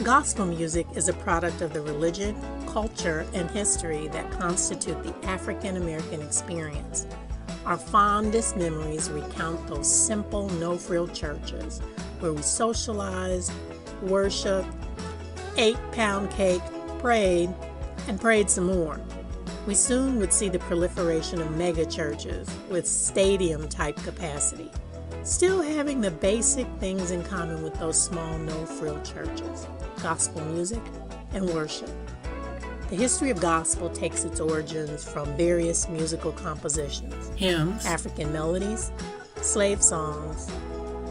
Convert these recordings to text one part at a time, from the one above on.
Gospel music is a product of the religion, culture, and history that constitute the African American experience. Our fondest memories recount those simple, no-frill churches where we socialized, worshiped, ate pound cake, prayed, and prayed some more. We soon would see the proliferation of mega churches with stadium-type capacity, still having the basic things in common with those small, no-frill churches: gospel music and worship. The history of gospel takes its origins from various musical compositions: hymns, African melodies, slave songs,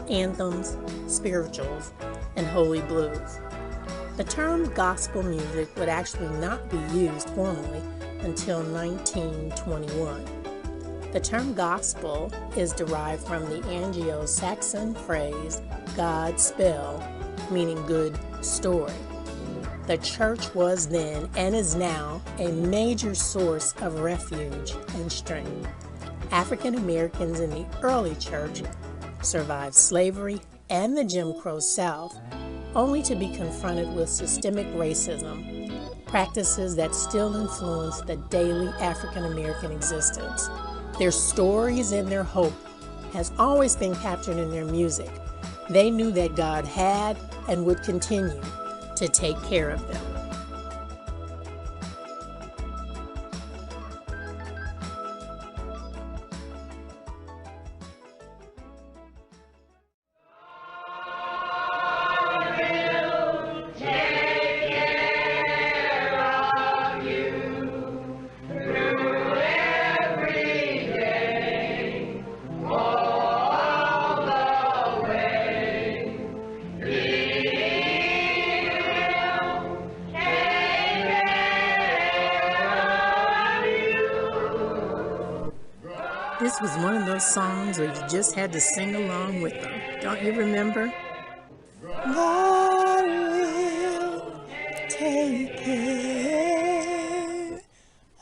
anthems, spirituals, and holy blues. The term gospel music would actually not be used formally until 1921. The term gospel is derived from the Anglo-Saxon phrase God spell, meaning good story. The church was then and is now a major source of refuge and strength. African Americans in the early church survived slavery and the Jim Crow South, only to be confronted with systemic racism, practices that still influence the daily African American existence. Their stories and their hope has always been captured in their music. They knew that God had and would continue to take care of them. This was one of those songs where you just had to sing along with them. Don't you remember? God will take care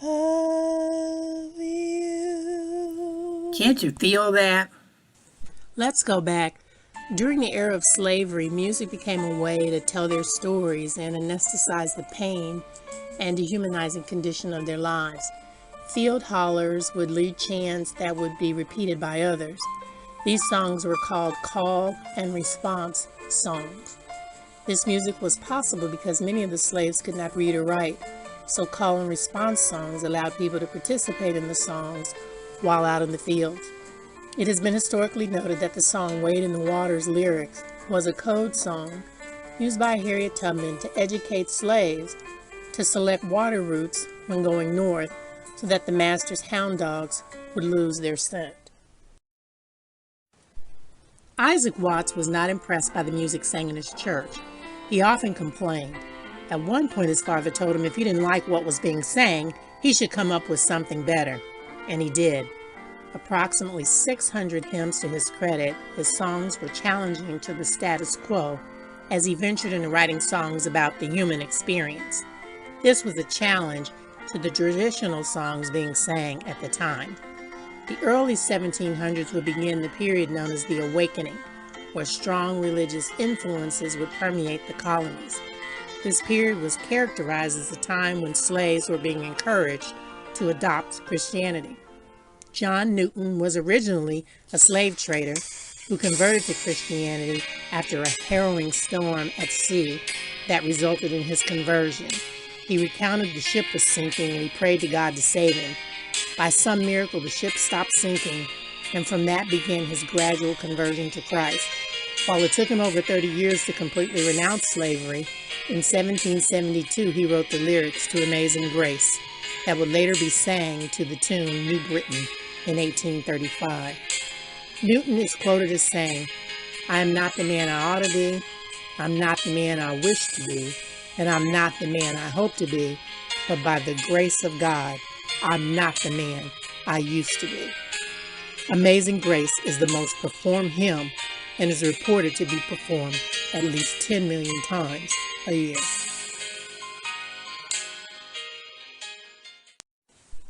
of you. Can't you feel that? Let's go back. During the era of slavery, music became a way to tell their stories and anesthetize the pain and dehumanizing condition of their lives. Field hollers would lead chants that would be repeated by others. These songs were called call and response songs. This music was possible because many of the slaves could not read or write, so call and response songs allowed people to participate in the songs while out in the fields. It has been historically noted that the song Wade in the Water's lyrics was a code song used by Harriet Tubman to educate slaves to select water routes when going north, so that the master's hound dogs would lose their scent. Isaac Watts was not impressed by the music sang in his church. He often complained. At one point, his father told him if he didn't like what was being sang, he should come up with something better. And he did. Approximately 600 hymns to his credit, his songs were challenging to the status quo as he ventured into writing songs about the human experience. This was a challenge to the traditional songs being sang at the time. The early 1700s would begin the period known as the Awakening, where strong religious influences would permeate the colonies. This period was characterized as a time when slaves were being encouraged to adopt Christianity. John Newton was originally a slave trader who converted to Christianity after a harrowing storm at sea that resulted in his conversion. He recounted the ship was sinking and he prayed to God to save him. By some miracle, the ship stopped sinking, and from that began his gradual conversion to Christ. While it took him over 30 years to completely renounce slavery, in 1772 he wrote the lyrics to Amazing Grace that would later be sang to the tune New Britain in 1835. Newton is quoted as saying, "I am not the man I ought to be, I'm not the man I wish to be, and I'm not the man I hope to be, but by the grace of God, I'm not the man I used to be." Amazing Grace is the most performed hymn and is reported to be performed at least 10 million times a year.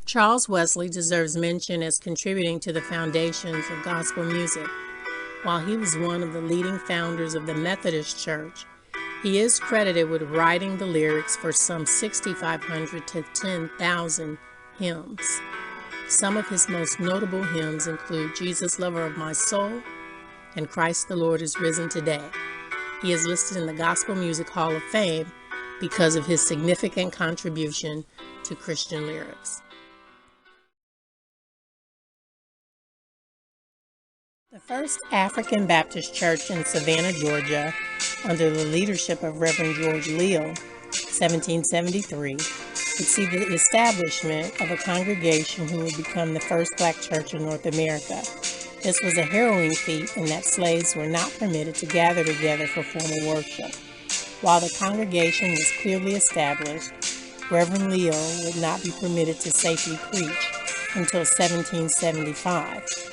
Charles Wesley deserves mention as contributing to the foundations of gospel music. While he was one of the leading founders of the Methodist Church, He is credited with writing the lyrics for some 6,500 to 10,000 hymns. Some of his most notable hymns include Jesus, Lover of My Soul, and Christ the Lord is Risen Today. He is listed in the Gospel Music Hall of Fame because of his significant contribution to Christian lyrics. The first African Baptist church in Savannah, Georgia, under the leadership of Reverend George Leal, 1773, would see the establishment of a congregation who would become the first black church in North America. This was a harrowing feat in that slaves were not permitted to gather together for formal worship. While the congregation was clearly established, Reverend Leal would not be permitted to safely preach until 1775.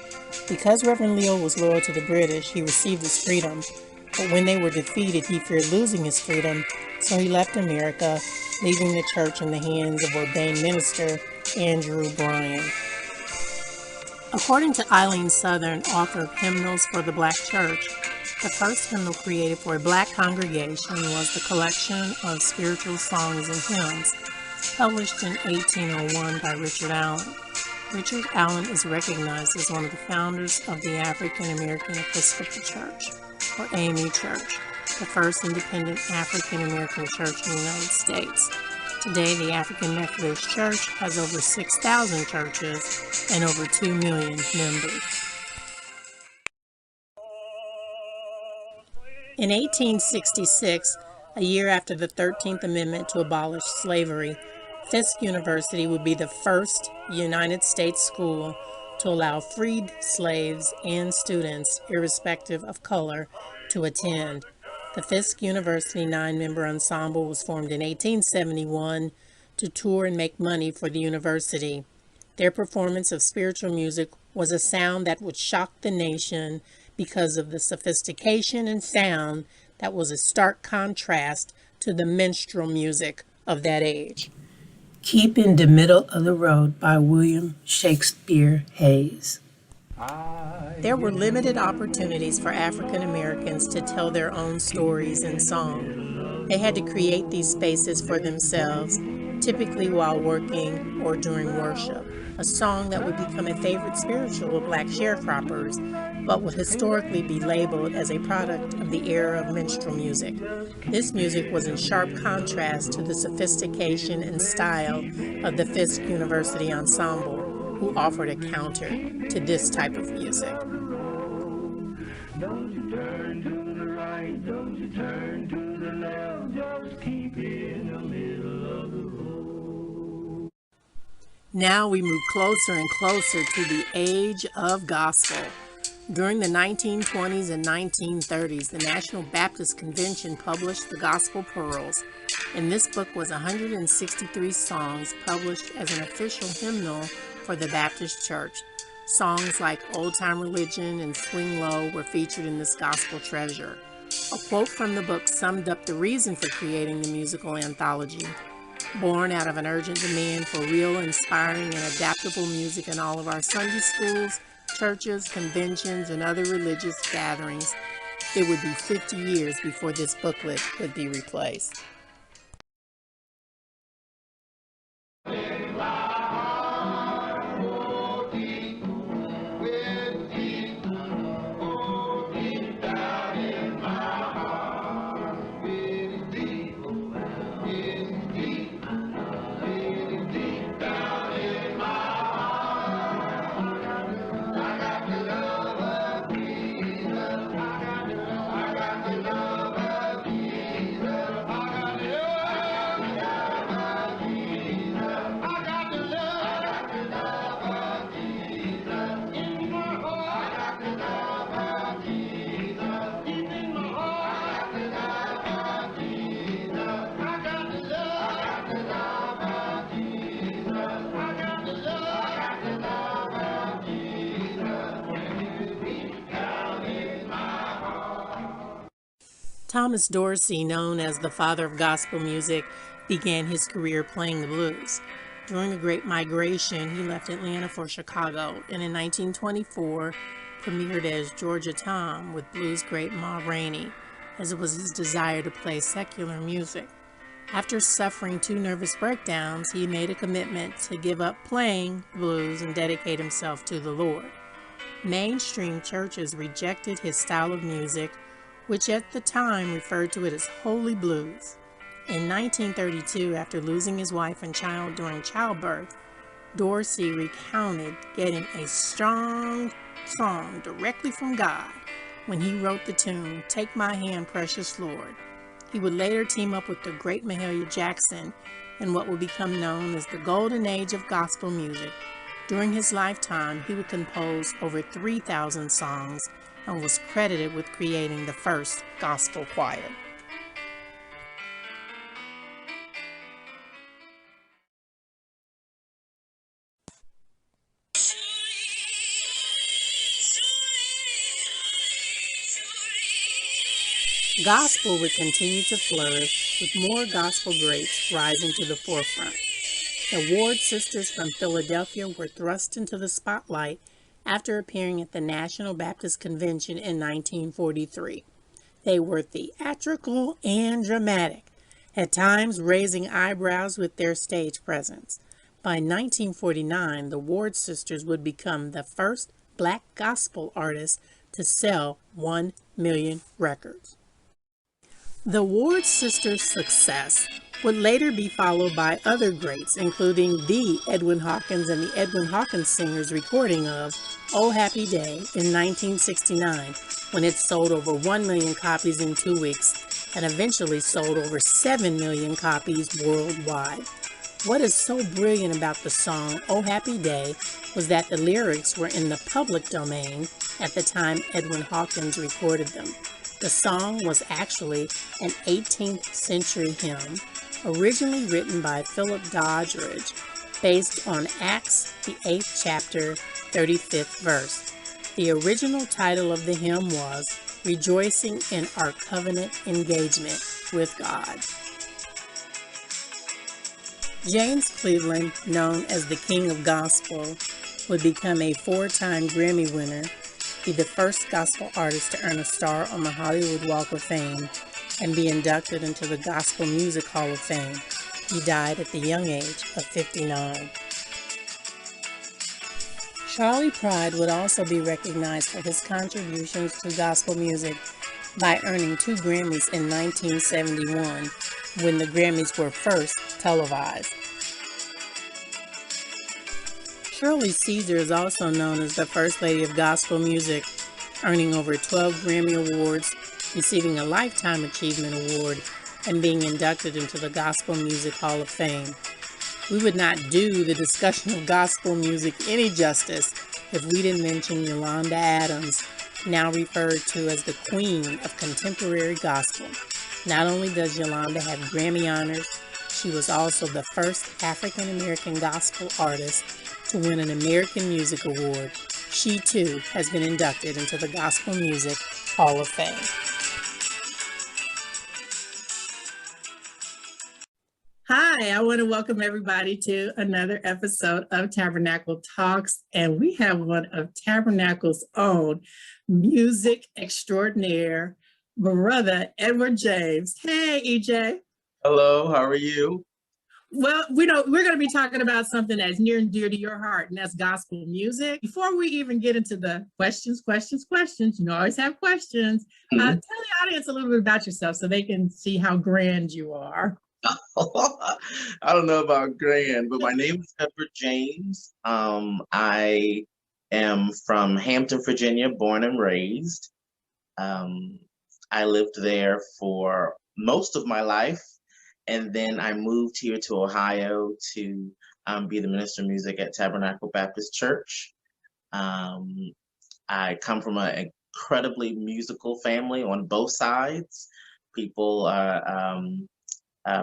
Because Reverend Leal was loyal to the British, he received his freedom, but when they were defeated, he feared losing his freedom, so he left America, leaving the church in the hands of ordained minister Andrew Bryan. According to Eileen Southern, author of Hymnals for the Black Church, the first hymnal created for a black congregation was the collection of spiritual songs and hymns, published in 1801 by Richard Allen. Richard Allen is recognized as one of the founders of the African American Episcopal Church, or AME Church, the first independent African American church in the United States. Today, the African Methodist Church has over 6,000 churches and over 2 million members. In 1866, a year after the 13th Amendment to abolish slavery, Fisk University would be the first United States school to allow freed slaves and students, irrespective of color, to attend. The Fisk University 9-member ensemble was formed in 1871 to tour and make money for the university. Their performance of spiritual music was a sound that would shock the nation because of the sophistication and sound that was a stark contrast to the minstrel music of that age. Keep in the Middle of the Road by William Shakespeare Hayes. There were limited opportunities for African Americans to tell their own stories in song. They had to create these spaces for themselves, typically while working or during worship. A song that would become a favorite spiritual of black sharecroppers, but would historically be labeled as a product of the era of minstrel music. This music was in sharp contrast to the sophistication and style of the Fisk University Ensemble, who offered a counter to this type of music. Don't you turn to the right, don't you turn to the left, just keep it in the middle of the road. Now we move closer and closer to the age of gospel. During the 1920s and 1930s, the National Baptist Convention published the Gospel Pearls. In this book was 163 songs published as an official hymnal for the Baptist Church. Songs like Old Time Religion and Swing Low were featured in this gospel treasure. A quote from the book summed up the reason for creating the musical anthology. Born out of an urgent demand for real, inspiring, and adaptable music in all of our Sunday schools, churches, conventions, and other religious gatherings, it would be 50 years before this booklet would be replaced. Thomas Dorsey, known as the father of gospel music, began his career playing the blues. During the Great Migration, he left Atlanta for Chicago, and in 1924 premiered as Georgia Tom with blues great Ma Rainey. as it was his desire to play secular music. After suffering 2 nervous breakdowns, he made a commitment to give up playing blues and dedicate himself to the Lord. Mainstream churches rejected his style of music, which at the time referred to it as holy blues. In 1932, after losing his wife and child during childbirth, Dorsey recounted getting a strong song directly from God when he wrote the tune, "Take My Hand, Precious Lord." He would later team up with the great Mahalia Jackson in what would become known as the golden age of gospel music. During his lifetime, he would compose over 3,000 songs and was credited with creating the first gospel choir. Gospel would continue to flourish, with more gospel greats rising to the forefront. The Ward sisters from Philadelphia were thrust into the spotlight after appearing at the National Baptist Convention in 1943. They were theatrical and dramatic, at times raising eyebrows with their stage presence. By 1949, the Ward sisters would become the first black gospel artists to sell 1 million records. The Ward sisters' success would later be followed by other greats, including the Edwin Hawkins and the Edwin Hawkins Singers recording of "Oh Happy Day" in 1969, when it sold over 1 million copies in 2 weeks and eventually sold over 7 million copies worldwide. What is so brilliant about the song "Oh Happy Day" was that the lyrics were in the public domain at the time Edwin Hawkins recorded them. The song was actually an 18th century hymn, originally written by Philip Doddridge, based on Acts, the 8th chapter, 35th verse. The original title of the hymn was "Rejoicing in Our Covenant Engagement with God." James Cleveland, known as the King of Gospel, would become a 4-time Grammy winner, be the first gospel artist to earn a star on the Hollywood Walk of Fame, and be inducted into the Gospel Music Hall of Fame. He died at the young age of 59. Charley Pride would also be recognized for his contributions to gospel music by earning 2 Grammys in 1971, when the Grammys were first televised. Shirley Caesar is also known as the First Lady of Gospel Music, earning over 12 Grammy Awards, receiving a Lifetime Achievement Award, and being inducted into the Gospel Music Hall of Fame. We would not do the discussion of gospel music any justice if we didn't mention Yolanda Adams, now referred to as the Queen of Contemporary Gospel. Not only does Yolanda have Grammy honors, she was also the first African American gospel artist to win an American Music Award. She too has been inducted into the Gospel Music Hall of Fame. Hi, I want to welcome everybody to another episode of Tabernacle Talks, and we have one of Tabernacle's own music extraordinaire, brother Edward James. Hey, EJ. Hello, how are you? Well, we're going to be talking about something that's near and dear to your heart, and that's gospel music. Before we even get into the questions, you always have questions. Tell the audience a little bit about yourself so they can see how grand you are. I don't know about grand, but my name is Edward James. I am from Hampton, Virginia, born and raised. I lived there for most of my life. And then I moved here to Ohio to be the minister of music at Tabernacle Baptist Church. I come from an incredibly musical family on both sides. People,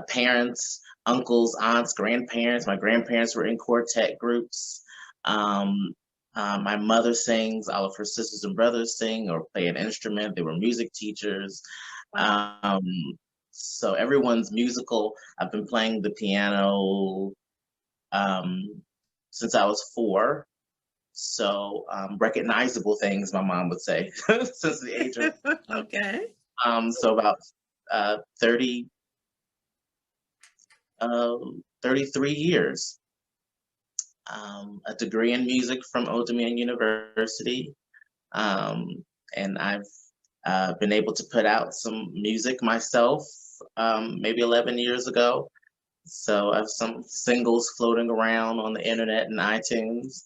parents, uncles, aunts, grandparents. My grandparents were in quartet groups. My mother sings. All of her sisters and brothers sing or play an instrument. They were music teachers. So everyone's musical. I've been playing the piano since I was 4. So recognizable things, my mom would say, since the age of Okay. So about uh, 30, 33 years. A degree in music from Old Dominion University. Um, and I've been able to put out some music myself maybe 11 years ago. So I have some singles floating around on the internet and iTunes.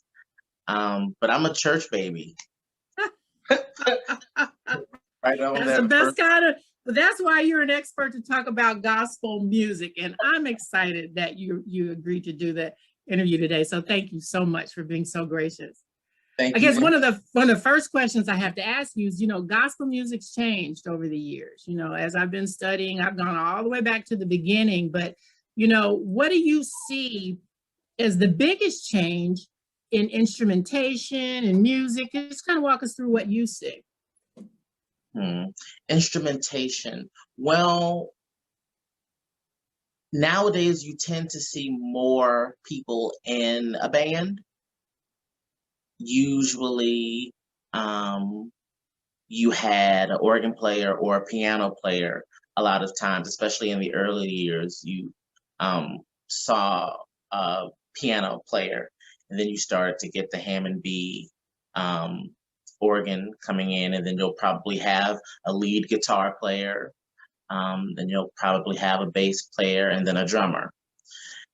But I'm a church baby. Right on That's the that best first. kind of, but that's why you're an expert to talk about gospel music. And I'm excited that you agreed to do the interview today. So thank you so much for being so gracious. Thank I you guess for. one of the first questions I have to ask you is, gospel music's changed over the years. As I've been studying, I've gone all the way back to the beginning, but what do you see as the biggest change in instrumentation and music? Just kind of walk us through what you see. Instrumentation. Well, nowadays you tend to see more people in a band. Usually, you had an organ player or a piano player. A lot of times, especially in the early years, you saw a piano player, and then you started to get the Hammond B um, organ coming in, and then you'll probably have a lead guitar player. Then you'll probably have a bass player and then a drummer.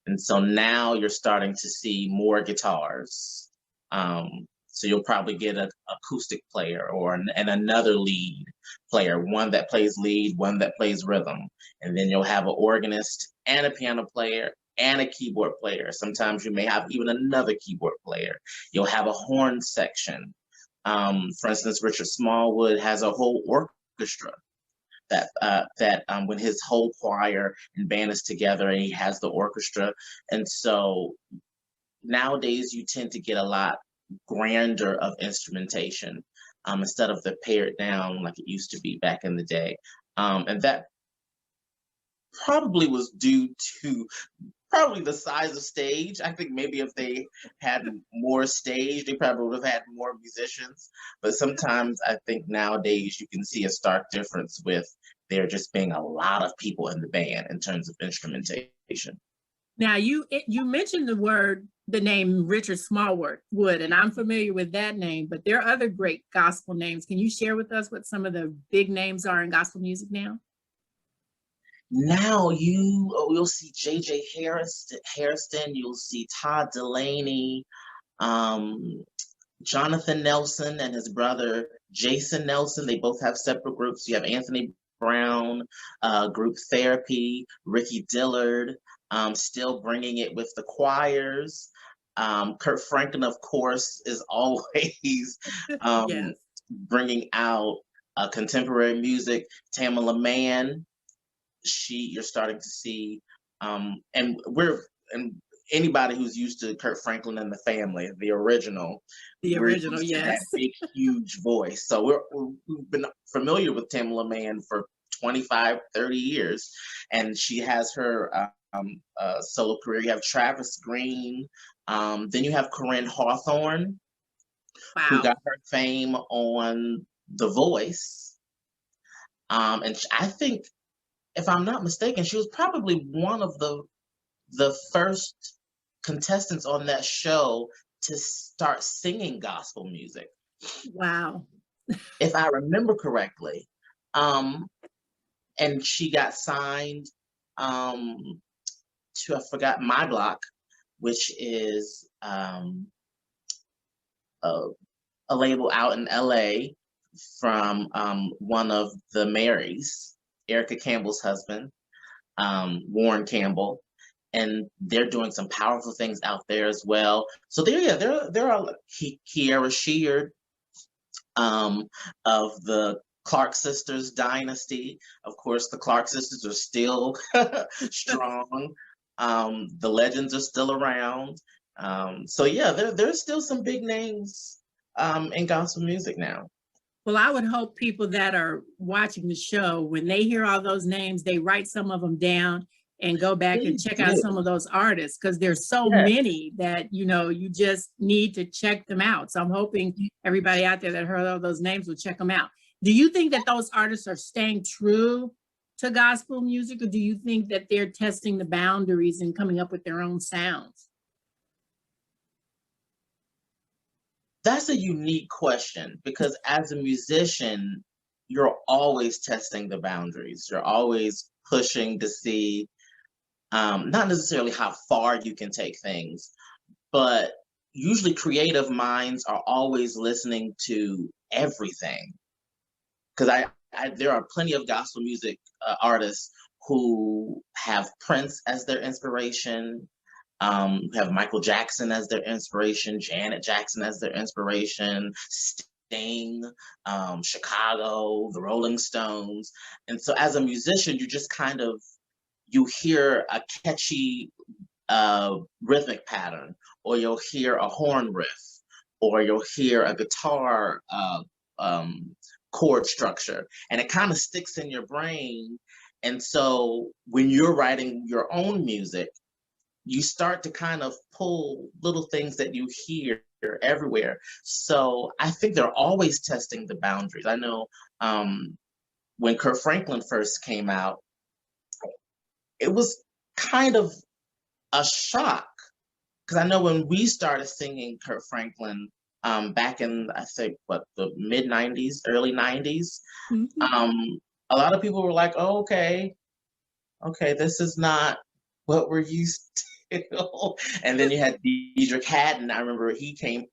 And so now you're starting to see more guitars. So you'll probably get an acoustic player and another lead player, one that plays lead, one that plays rhythm. And then you'll have an organist and a piano player and a keyboard player. Sometimes you may have even another keyboard player. You'll have a horn section. For instance, Richard Smallwood has a whole orchestra that when his whole choir and band is together and he has the orchestra. And so nowadays you tend to get a lot grander of instrumentation instead of the pared down like it used to be back in the day. And that probably was due to probably the size of stage. I think maybe if they had more stage, they probably would have had more musicians. But sometimes I think nowadays you can see a stark difference with there just being a lot of people in the band in terms of instrumentation. Now you mentioned the name Richard Smallwood, and I'm familiar with that name, but there are other great gospel names. Can you share with us what some of the big names are in gospel music now? Now you'll see J.J. Hairston, you'll see Todd Dulaney, Jonathan Nelson and his brother Jason Nelson. They both have separate groups. You have Anthony Brown, Group Therapy, Ricky Dillard, still bringing it with the choirs. Kirk Franklin, of course, is always Yes. bringing out contemporary music. Tamela Mann, you're starting to see, and anybody who's used to Kirk Franklin and the Family, the original, Yes. that big, huge voice. So we've been familiar with Tamela Mann for 25, 30 years, and she has her solo career. You have Travis Green, then you have Corinne Hawthorne, who got her fame on The Voice, and I think, if I'm not mistaken, she was probably one of the first contestants on that show to start singing gospel music. Wow. If I remember correctly. And she got signed to, I forgot, My Block, which is a label out in LA from one of the Marys, Erica Campbell's husband, Warren Campbell, and they're doing some powerful things out there as well. So there are Kierra Sheard of the Clark Sisters dynasty. Of course, the Clark Sisters are still strong. The legends are still around. So yeah, there's still some big names in gospel music now. Well, I would hope people that are watching the show, when they hear all those names, they write some of them down and go back and check out some of those artists, because there's so many that, you just need to check them out. So I'm hoping everybody out there that heard all those names will check them out. Do you think that those artists are staying true to gospel music, or do you think that they're testing the boundaries and coming up with their own sounds? That's a unique question because as a musician, you're always testing the boundaries. You're always pushing to see, not necessarily how far you can take things, but usually creative minds are always listening to everything. Because there are plenty of gospel music artists who have Prince as their inspiration, have Michael Jackson as their inspiration, Janet Jackson as their inspiration, Sting, Chicago, the Rolling Stones. And so as a musician, you just kind of, you hear a catchy rhythmic pattern, or you'll hear a horn riff, or you'll hear a guitar chord structure, and it kind of sticks in your brain. And so when you're writing your own music, you start to kind of pull little things that you hear everywhere. So I think they're always testing the boundaries. I know when Kirk Franklin first came out, it was kind of a shock because I know when we started singing Kirk Franklin back in, I think, what, the mid 90s, early 90s, a lot of people were like, oh, okay, this is not what we're used to. And then you had Deitrick Haddon. I remember he came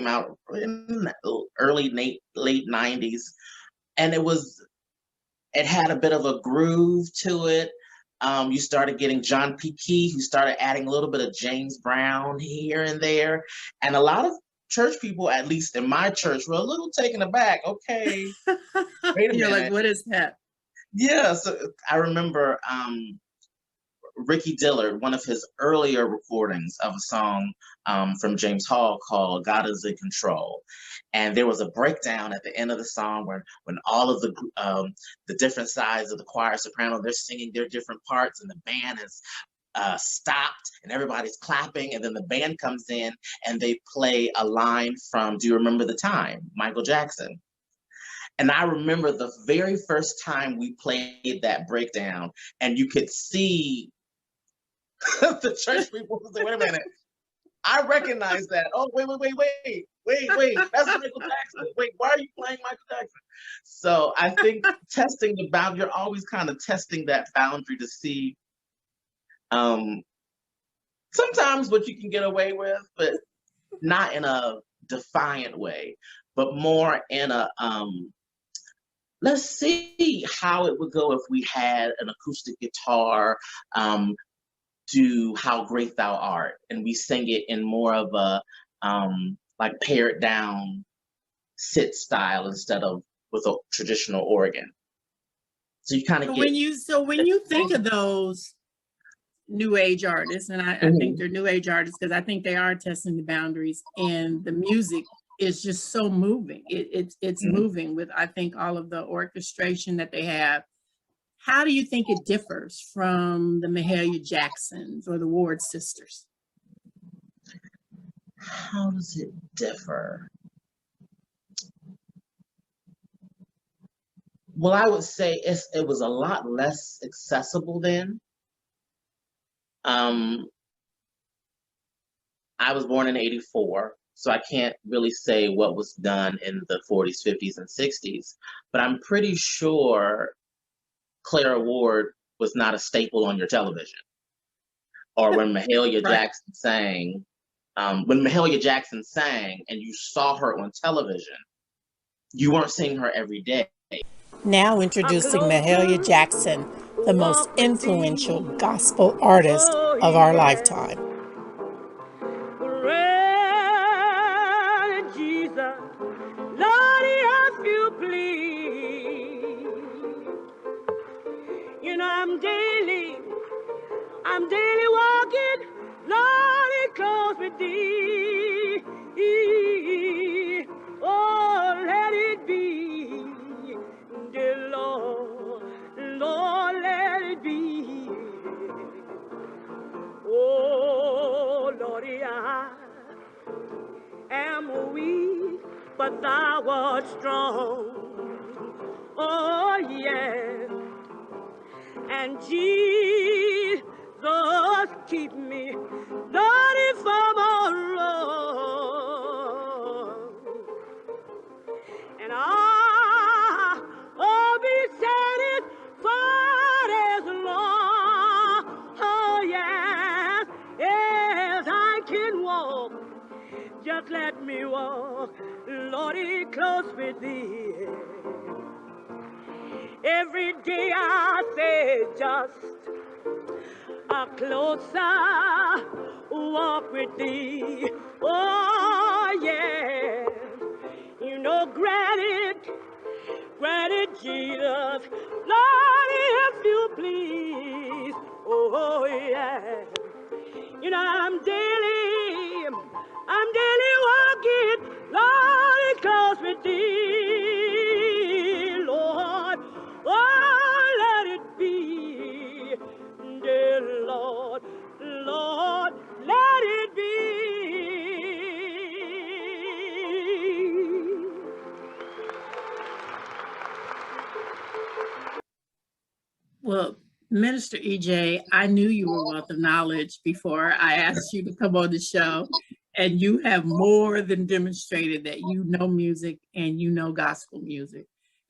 out in the early late 90s, and it had a bit of a groove to it. You started getting John P. Key, who started adding a little bit of James Brown here and there. And a lot of church people, at least in my church, were a little taken aback. Okay, wait a You're minute. like, what is that? Yeah, so I remember Ricky Dillard, one of his earlier recordings of a song from James Hall called God Is in Control. And there was a breakdown at the end of the song where when all of the different sides of the choir soprano, they're singing their different parts, and the band has stopped and everybody's clapping, and then the band comes in and they play a line from Do You Remember the Time, Michael Jackson. And I remember the very first time we played that breakdown, and you could see the church people say, wait a minute, I recognize that. Oh, wait, that's Michael Jackson. Wait, why are you playing Michael Jackson? So I think testing the boundary, you're always kind of testing that boundary to see sometimes what you can get away with, but not in a defiant way, but more in a let's see how it would go if we had an acoustic guitar do How Great Thou Art, and we sing it in more of a like pared down sit style instead of with a traditional organ. So you kind of get when you think of those new age artists, and I think they're new age artists because I think they are testing the boundaries, and the music is just so moving. It's moving with, I think, all of the orchestration that they have. How do you think it differs from the Mahalia Jacksons or the Ward sisters? How does it differ? Well, I would say it was a lot less accessible then. I was born in '84, so I can't really say what was done in the 40s, 50s, and 60s, but I'm pretty sure Clara Ward was not a staple on your television. Or when Mahalia Jackson sang, when Mahalia Jackson sang and you saw her on television, you weren't seeing her every day. Now introducing Mahalia Jackson, the most influential gospel artist of our lifetime. Jesus, Lord, if you please. You know, I'm daily walking, Lord, it close with thee. Oh, let it be, dear Lord, Lord, let it be. Oh, Lordy, I am weak, but thou art strong. Oh, yes. And Jesus, keep me naughty from all wrong. And I'll be satisfied as long, oh yes, as I can walk. Just let me walk, Lordy, close with thee. Every day I say just a closer walk with thee. Oh yes, you know, granted, Jesus, Lord, if you please. Oh yeah, you know I'm daily walking, Lord, close with thee, Lord. Oh, let it be, dear Lord, Lord, let it be. Well, Minister EJ, I knew you were a wealth of knowledge before I asked you to come on the show. And you have more than demonstrated that you know music and you know gospel music.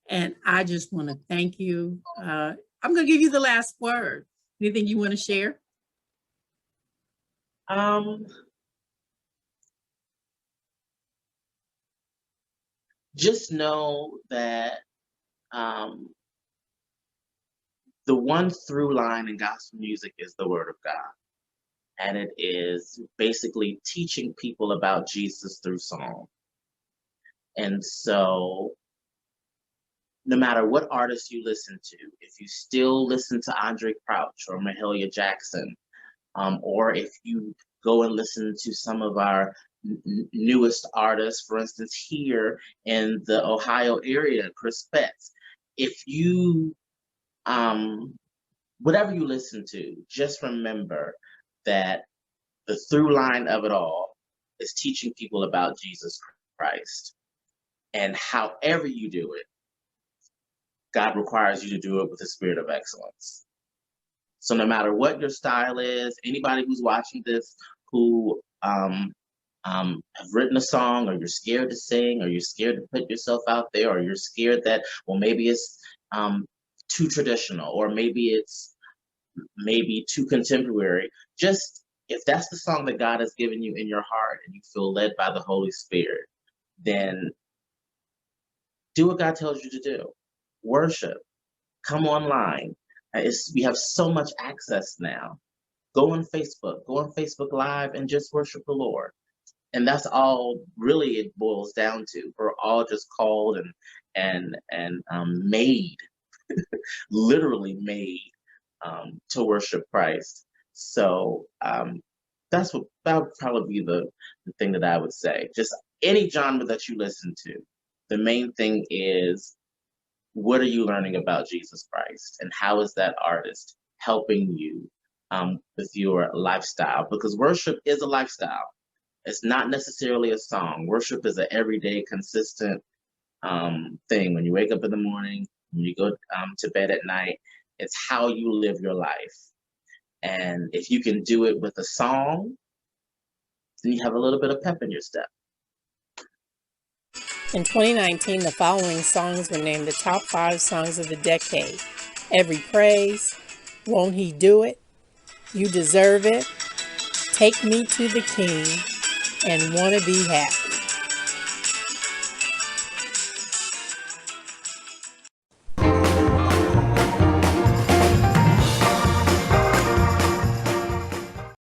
And I just want to thank you. I'm going to give you the last word. Anything you want to share? Just know that the one through line in gospel music is the Word of God. And it is basically teaching people about Jesus through song. And so no matter what artist you listen to, if you still listen to Andre Crouch or Mahalia Jackson, or if you go and listen to some of our newest artists, for instance, here in the Ohio area, Chris Betts, if you, whatever you listen to, just remember that the through line of it all is teaching people about Jesus Christ. And however you do it, God requires you to do it with a spirit of excellence. So no matter what your style is, anybody who's watching this who have written a song, or you're scared to sing, or you're scared to put yourself out there, or you're scared that, well, maybe it's too traditional, or maybe it's too contemporary, just if that's the song that God has given you in your heart and you feel led by the Holy Spirit, then do what God tells you to do. Worship. Come online. We have so much access now. Go on Facebook Live and just worship the Lord. And that's all really it boils down to. We're all just called and made, literally made to worship Christ. So that would probably be the thing that I would say. Just any genre that you listen to, the main thing is, what are you learning about Jesus Christ, and how is that artist helping you with your lifestyle? Because worship is a lifestyle. It's not necessarily a song. Worship is an everyday, consistent thing. When you wake up in the morning, when you go to bed at night, it's how you live your life. And if you can do it with a song, then you have a little bit of pep in your step. In 2019, the following songs were named the top 5 songs of the decade: Every Praise, Won't He Do It, You Deserve It, Take Me to the King, and Wanna Be Happy.